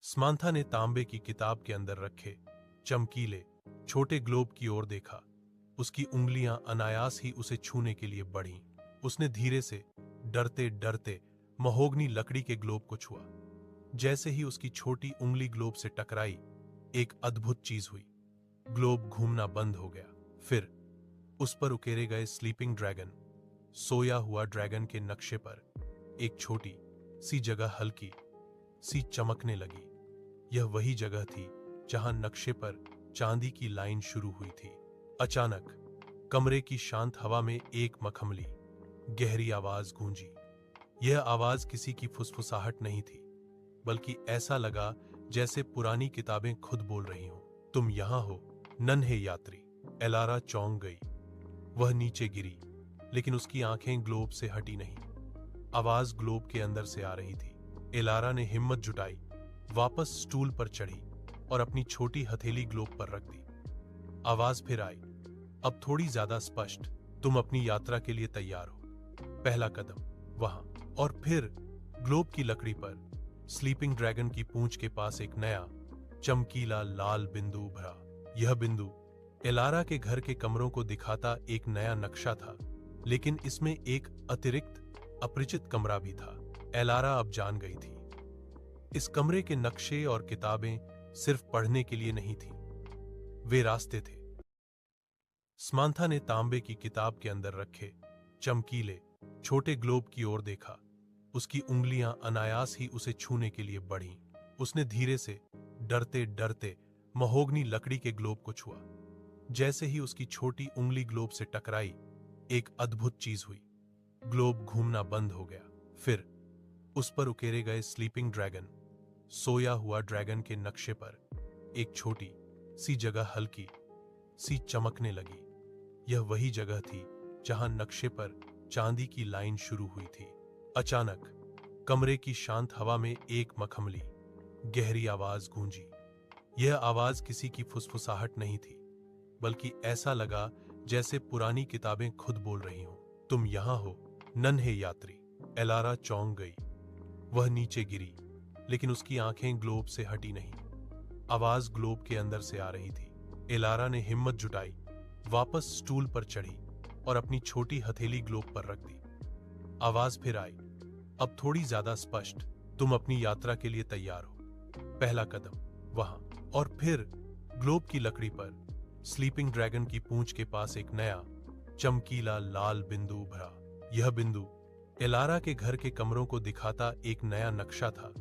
Samantha ने तांबे की किताब के अंदर रखे चमकीले छोटे ग्लोब की ओर देखा। उसकी उंगलियां अनायास ही उसे छूने के लिए बढ़ीं। उसने धीरे से डरते डरते महोगनी लकड़ी के ग्लोब को छुआ। जैसे ही उसकी छोटी उंगली ग्लोब से टकराई, एक अद्भुत चीज हुई। ग्लोब घूमना बंद हो गया। फिर उस पर उकेरे गए स्लीपिंग ड्रैगन, सोया हुआ ड्रैगन के नक्शे पर एक छोटी सी जगह हल्की सी चमकने लगी। यह वही जगह थी जहां नक्शे पर चांदी की लाइन शुरू हुई थी। अचानक कमरे की शांत हवा में एक मखमली गहरी आवाज गूंजी। यह आवाज किसी की फुसफुसाहट नहीं थी, बल्कि ऐसा लगा जैसे पुरानी किताबें खुद बोल रही हों। तुम यहां हो नन्हे यात्री। एलारा चौंक गई। वह नीचे गिरी, लेकिन उसकी आंखें ग्लोब से हटी नहीं। आवाज ग्लोब के अंदर से आ रही थी। एलारा ने हिम्मत जुटाई, वापस स्टूल पर चढ़ी और अपनी छोटी हथेली ग्लोब पर रख दी। आवाज फिर आई, अब थोड़ी ज्यादा स्पष्ट। तुम अपनी यात्रा के लिए तैयार हो। पहला कदम वहां। और फिर ग्लोब की लकड़ी पर स्लीपिंग ड्रैगन की पूंछ के पास एक नया चमकीला लाल बिंदु उभरा। यह बिंदु एलारा के घर के कमरों को दिखाता एक नया नक्शा था, लेकिन इसमें एक अतिरिक्त अपरिचित कमरा भी था। एलारा अब जान गई थी, इस कमरे के नक्शे और किताबें सिर्फ पढ़ने के लिए नहीं थीं, वे रास्ते थे। समांथा ने तांबे की किताब के अंदर रखे चमकीले छोटे ग्लोब की ओर देखा। उसकी उंगलियां अनायास ही उसे छूने के लिए बढ़ीं। उसने धीरे से डरते डरते महोगनी लकड़ी के ग्लोब को छुआ। जैसे ही उसकी छोटी उंगली ग्लोब से टकराई, एक अद्भुत चीज हुई। ग्लोब घूमना बंद हो गया। फिर उस पर उकेरे गए स्लीपिंग ड्रैगन, सोया हुआ ड्रैगन के नक्शे पर एक छोटी सी जगह हल्की सी चमकने लगी। यह वही जगह थी जहां नक्शे पर चांदी की लाइन शुरू हुई थी। अचानक कमरे की शांत हवा में एक मखमली गहरी आवाज गूंजी। यह आवाज किसी की फुसफुसाहट नहीं थी, बल्कि ऐसा लगा जैसे पुरानी किताबें खुद बोल रही हों। तुम यहां हो नन्हे यात्री। एलारा चौंक गई। वह नीचे गिरी, लेकिन उसकी आंखें ग्लोब से हटी नहीं। आवाज ग्लोब के अंदर से आ रही थी। एलारा ने हिम्मत जुटाई, वापस स्टूल पर चढ़ी और अपनी छोटी हथेली ग्लोब पर रख दी। आवाज फिर आई, अब थोड़ी ज्यादा स्पष्ट। तुम अपनी यात्रा के लिए तैयार हो। पहला कदम वहां। और फिर ग्लोब की लकड़ी पर स्लीपिंग ड्रैगन की पूंछ के पास एक नया चमकीला लाल बिंदु उभरा। यह बिंदु एलारा के घर के कमरों को दिखाता एक नया नक्शा था,